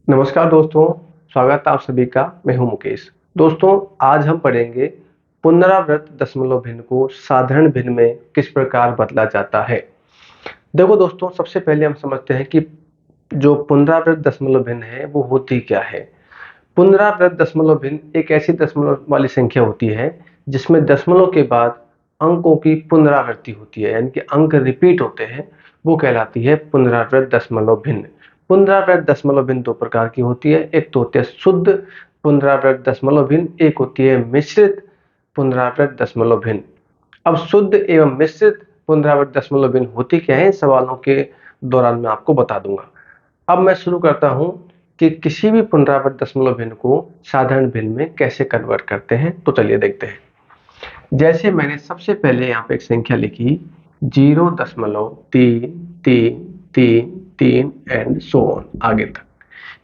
नमस्कार दोस्तों, स्वागत है आप सभी का। मैं हूं मुकेश। दोस्तों, आज हम पढ़ेंगे पुनरावृत्त दशमलव भिन्न को साधारण भिन्न में किस प्रकार बदला जाता है। देखो दोस्तों, सबसे पहले हम समझते हैं कि जो पुनरावृत्त दशमलव भिन्न है वो होती क्या है। पुनरावृत्त दशमलव भिन्न एक ऐसी दशमलव वाली संख्या होती है जिसमें दशमलव के बाद अंकों की पुनरावृत्ति होती है, यानी कि अंक रिपीट होते हैं। वो कहलाती है पुनरावृत्त दशमलव भिन्न। पुनरावृत्त दशमलव भिन्न दो प्रकार की होती है। एक तो होती है शुद्ध पुनरावृत्त दशमलव भिन्न, एक होती है मिश्रित पुनरावृत्त दशमलव भिन्न। अब शुद्ध एवं मिश्रित पुनरावृत्त दशमलव भिन्न होती क्या है, इन सवालों के दौरान मैं आपको बता दूंगा। अब मैं शुरू करता हूं कि किसी भी पुनरावृत्त दशमलव भिन्न को साधारण भिन्न में कैसे कन्वर्ट करते हैं। तो चलिए देखते हैं। जैसे मैंने सबसे पहले यहाँ पे एक संख्या लिखी 0.33333 एंड सो ऑन आगे तक।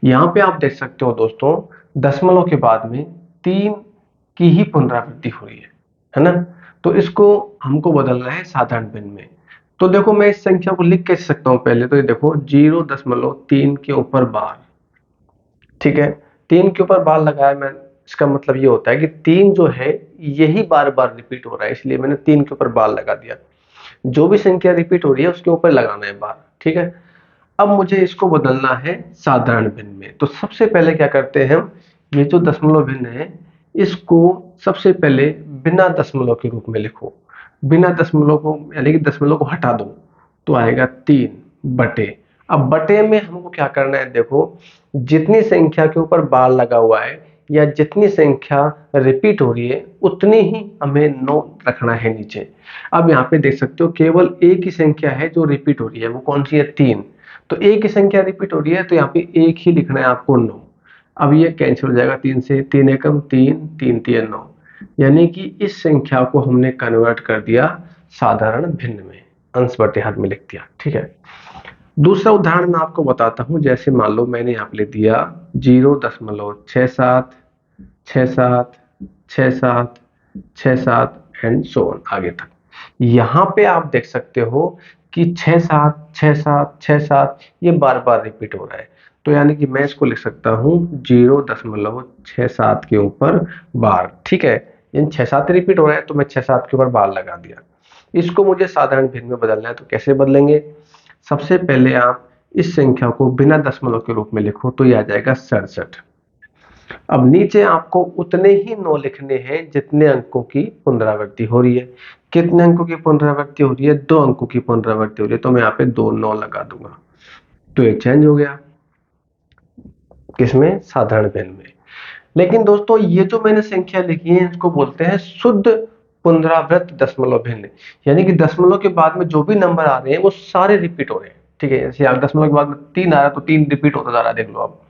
यहाँ पे आप देख सकते हो दोस्तों, दशमलव के बाद में 3 की ही पुनरावृत्ति हो रही है ना। तो इसको हमको बदलना है साधारण भिन्न में। तो देखो, मैं इस संख्या को लिख कैसे सकता हूँ। पहले तो ये देखो 0.3 के ऊपर बार, ठीक है। 3 के ऊपर बार लगाया मैं, इसका मतलब ये होता है कि 3 जो है यही बार बार रिपीट हो रहा है, इसलिए मैंने 3 के ऊपर बार लगा दिया। जो भी संख्या रिपीट हो रही है उसके ऊपर लगाना है बार, ठीक है। अब मुझे इसको बदलना है साधारण भिन्न में। तो सबसे पहले क्या करते हैं हम, ये जो दशमलव भिन्न है इसको सबसे पहले बिना दशमलव के रूप में लिखो। बिना दशमलव को, यानी कि दशमलव को हटा दो, तो आएगा 3 बटे। अब बटे में हमको क्या करना है, देखो जितनी संख्या के ऊपर बार लगा हुआ है या जितनी संख्या रिपीट हो रही है उतनी ही हमें 9 रखना है नीचे। अब यहाँ पे देख सकते हो केवल एक ही संख्या है जो रिपीट हो रही है, वो कौन सी है, 3। तो एक ही संख्या रिपीट हो रही है तो यहाँ पे एक ही लिखना है आपको, 9। अब ये कैंसिल हो जाएगा 3 से, 3 एकम 3, 3 3 9, यानी कि इस संख्या को हमने कन्वर्ट कर दिया साधारण भिन्न में, अंश बटे हर में लिख दिया, ठीक है। दूसरा उदाहरण मैं आपको बताता हूं। जैसे मान लो मैंने यहाँ पे लिख दिया 0.67676767 एंड सो ऑन आगे तक। यहाँ पे आप देख सकते हो कि 676767 ये बार बार रिपीट हो रहा है। तो यानी कि मैं इसको लिख सकता हूँ 0.67 के ऊपर बार, ठीक है। इन 67 रिपीट हो रहा है तो मैं 67 के ऊपर बार लगा दिया। इसको मुझे साधारण भिन्न में बदलना है, तो कैसे बदलेंगे। सबसे पहले आप इस संख्या को बिना दशमलव के रूप में लिखो, तो यह आ जाएगा 67। अब नीचे आपको उतने ही 9 लिखने हैं जितने अंकों की पुनरावृत्ति हो रही है। कितने अंकों की पुनरावृत्ति हो रही है, 2 अंकों की पुनरावृत्ति हो रही है, तो मैं यहाँ पे 2 9 लगा दूंगा। तो ये चेंज हो गया किसमें, साधारण भिन्न में। लेकिन दोस्तों, ये जो मैंने संख्या लिखी है इसको बोलते हैं शुद्ध पुनरावृत्त दशमलव भिन्न, यानी कि दशमलव के बाद में जो भी नंबर आ रहे हैं वो सारे रिपीट हो रहे हैं, ठीक है। जैसे आप दशमलव के बाद में 3 आ रहा है तो 3 रिपीट होता जा रहा है, देख लो आप।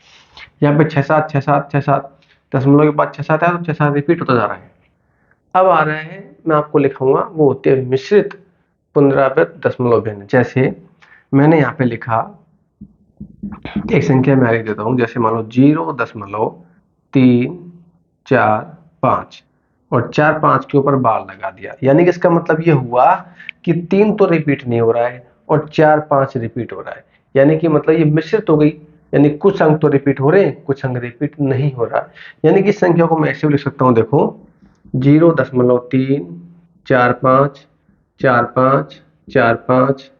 यहाँ पे 6 7 दशमलव के बाद 6 7 है तो 6 7 रिपीट होता जा रहा है। अब आ रहा है, मैं आपको लिखाऊंगा, वो होते हैं मिश्रित पुनरावृत्त दशमलव भिन्न। जैसे मैंने यहाँ पे लिखा, एक संख्या मैं लिख देता हूँ। जैसे मान लो 0.345 और 4 5 के ऊपर बार लगा दिया, यानी कि इसका मतलब ये हुआ कि 3 तो रिपीट नहीं हो रहा है और 4 5 रिपीट हो रहा है, यानी कि मतलब ये मिश्रित हो गई। यानी कुछ अंक तो रिपीट हो रहे हैं, कुछ अंक रिपीट नहीं हो रहा। यानी कि इस संख्या को मैं ऐसे लिख सकता हूँ, देखो 0.3454545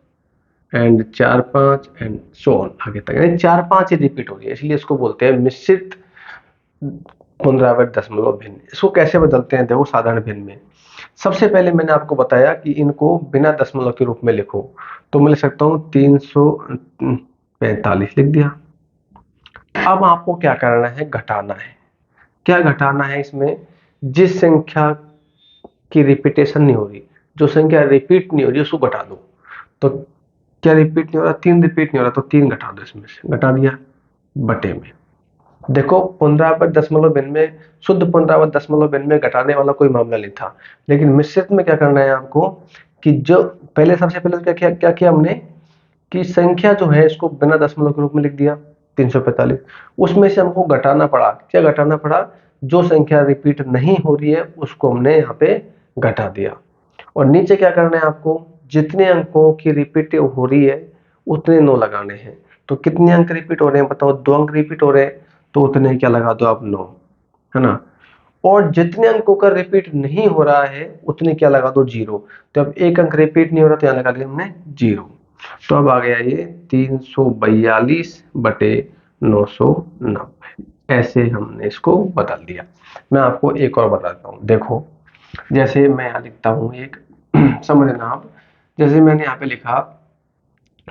एंड 4 5 एंड सो ऑन आगे तक, यानी 4 5 ही रिपीट हो रही है, इसलिए इसको बोलते हैं मिश्रित पुनरावृत्त दशमलव भिन्न। इसको कैसे बदलते हैं, देखो साधारण भिन्न में। सबसे पहले मैंने आपको बताया कि इनको बिना दशमलव के रूप में लिखो, तो मैं लिख सकता हूँ 345 लिख दिया। अब आपको क्या करना है, घटाना है। क्या घटाना है इसमें, जिस संख्या की रिपीटेशन नहीं हो रही, जो संख्या रिपीट नहीं हो रही उसको घटा दो। तो क्या रिपीट नहीं हो रहा, 3 रिपीट नहीं हो रहा, तो 3 घटा दो, इसमें से घटा दिया बटे में। देखो पुनरावृत्त दशमलव भिन्न में, शुद्ध पुनरावृत्त दशमलव भिन्न में घटाने वाला कोई मामला नहीं था। लेकिन मिश्रित में क्या करना है आपको, कि जो पहले, सबसे पहले क्या किया हमने, कि संख्या जो है इसको बिना दशमलव के रूप में लिख दिया 345। उसमें से हमको घटाना पड़ा। क्या घटाना पड़ा, जो संख्या रिपीट नहीं हो रही है उसको हमने यहाँ पे घटा दिया। और नीचे क्या करना है आपको, जितने अंकों की रिपीट हो रही है उतने 9 लगाने हैं। तो कितने अंक रिपीट हो रहे हैं बताओ, 2 अंक रिपीट हो रहे हैं, तो उतने क्या लगा दो आप 9, है ना। और जितने अंकों का रिपीट नहीं हो रहा है उतने क्या लगा दो 0। तो अब एक अंक रिपीट नहीं हो रहा तो यहाँ लगा दिया हमने 0। तो अब आ गया ये 342 बटे 990, ऐसे हमने इसको बदल दिया। मैं आपको एक और बताता हूँ, देखो जैसे मैं यहाँ लिखता हूँ एक समझ लेना आप, जैसे मैंने यहाँ पे लिखा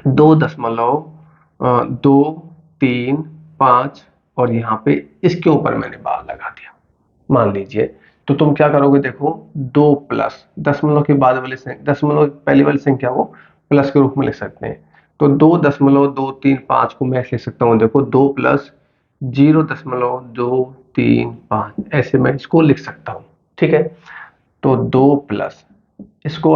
2.235 और यहाँ पे इसके ऊपर मैंने बार लगा दिया मान लीजिए। तो तुम क्या करोगे, देखो 2 प्लस दशमलव के बाद वाली संख्या, दशमलव पहली वाली संख्या को प्लस के रूप में लिख सकते हैं। तो 2.235 को मैं लिख सकता हूँ, देखो 2 प्लस 0.235 ऐसे मैं इसको लिख सकता हूँ, ठीक है। तो 2 प्लस, इसको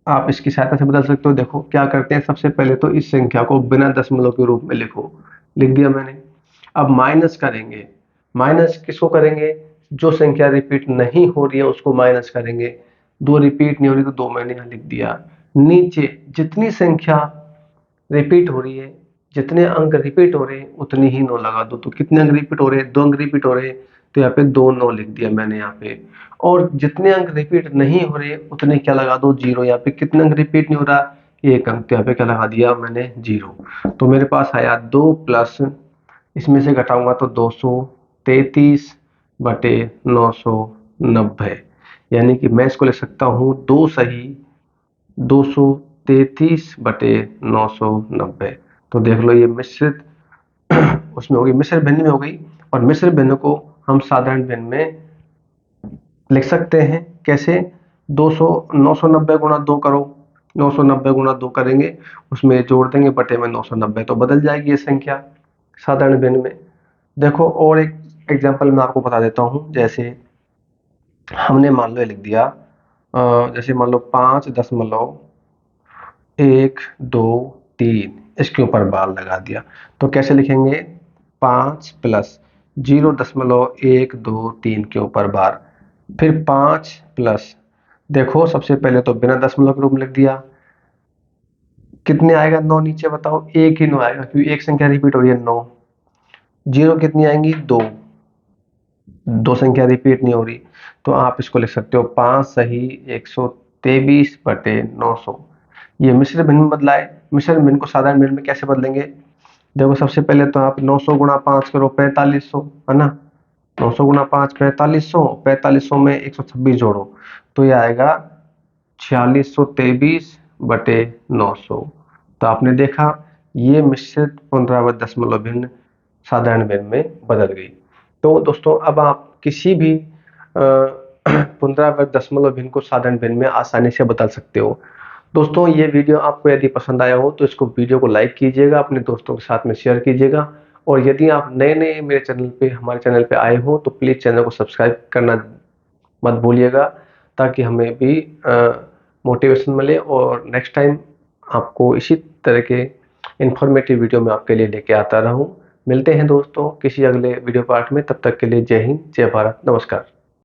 आप इसकी सहायता से बदल सकते हो। देखो क्या करते हैं, सबसे पहले तो इस संख्या को बिना दशमलव के रूप में लिखो, लिख दिया मैंने। अब माइनस करेंगे, माइनस किसको करेंगे, जो संख्या रिपीट नहीं हो रही है उसको माइनस करेंगे। 2 रिपीट नहीं हो रही तो 2 मैंने यहाँ लिख दिया। नीचे जितनी संख्या रिपीट हो रही है, जितने अंक रिपीट हो रहे हैं उतनी ही 9 लगा दो। तो कितने अंक रिपीट हो रहे हैं, 2 अंक रिपीट हो रहे हैं, तो यहाँ पे 2 9 लिख दिया मैंने यहाँ पे। और जितने अंक रिपीट नहीं हो रहे उतने क्या लगा दो 0। यहाँ पे कितने अंक रिपीट नहीं हो रहा, एक अंक, तो यहाँ पे क्या लगा दिया मैंने 0। तो मेरे पास आया 2 प्लस, इसमें से घटाऊंगा तो 233 बटे 990, यानी कि मैं इसको लिख सकता हूँ 2 सही 233 बटे 990। तो देख लो ये मिश्रित उसमें होगी, मिश्र भिन्न में हो गई। और मिश्र भिन्न को हम साधारण भिन्न में लिख सकते हैं कैसे, 200 990 गुणा 2 करो, 990 गुणा 2 करेंगे, उसमें जोड़ देंगे बटे में 990, तो बदल जाएगी ये संख्या साधारण भिन्न में। देखो और एक एग्जांपल मैं आपको बता देता हूँ, जैसे हमने मान लो ये लिख दिया जैसे मान लो 5.123 इसके ऊपर बार लगा दिया। तो कैसे लिखेंगे, 5 प्लस 0.123 के ऊपर बार, फिर 5 प्लस, देखो सबसे पहले तो बिना दशमलव के रूप में लिख दिया, कितने आएगा 9 नीचे बताओ, एक ही 9 आएगा क्योंकि एक संख्या रिपीट हो रही है 9। 0 कितनी आएंगी 2, 2 संख्या रिपीट नहीं हो रही, तो आप इसको लिख सकते हो 5 सही 123 बटे 900। ये मिश्र भिन्न में बदला है। मिश्र भिन्न को साधारण भिन्न में कैसे बदलेंगे, देखो सबसे पहले तो आप 900 गुणा 5 करो 4500, है ना। 900 गुणा 5 4500, 4500 में 126 जोड़ो तो ये आएगा 4623 बटे 900। तो आपने देखा ये मिश्रित पुनरावृत्त दशमलव भिन्न साधारण भिन्न में बदल गई। तो दोस्तों अब आप किसी भी पुनरावृत्त दशमलव भिन्न को साधारण भिन्न में आसानी से बदल सकते हो। दोस्तों ये वीडियो आपको यदि पसंद आया हो तो इसको वीडियो को लाइक कीजिएगा, अपने दोस्तों के साथ में शेयर कीजिएगा। और यदि आप नए नए मेरे चैनल पे हमारे चैनल पे आए हो तो प्लीज़ चैनल को सब्सक्राइब करना मत भूलिएगा, ताकि हमें भी मोटिवेशन मिले और नेक्स्ट टाइम आपको इसी तरह के इंफॉर्मेटिव वीडियो में आपके लिए लेके आता रहूं। मिलते हैं दोस्तों किसी अगले वीडियो पार्ट में, तब तक के लिए जय हिंद, जय भारत, नमस्कार।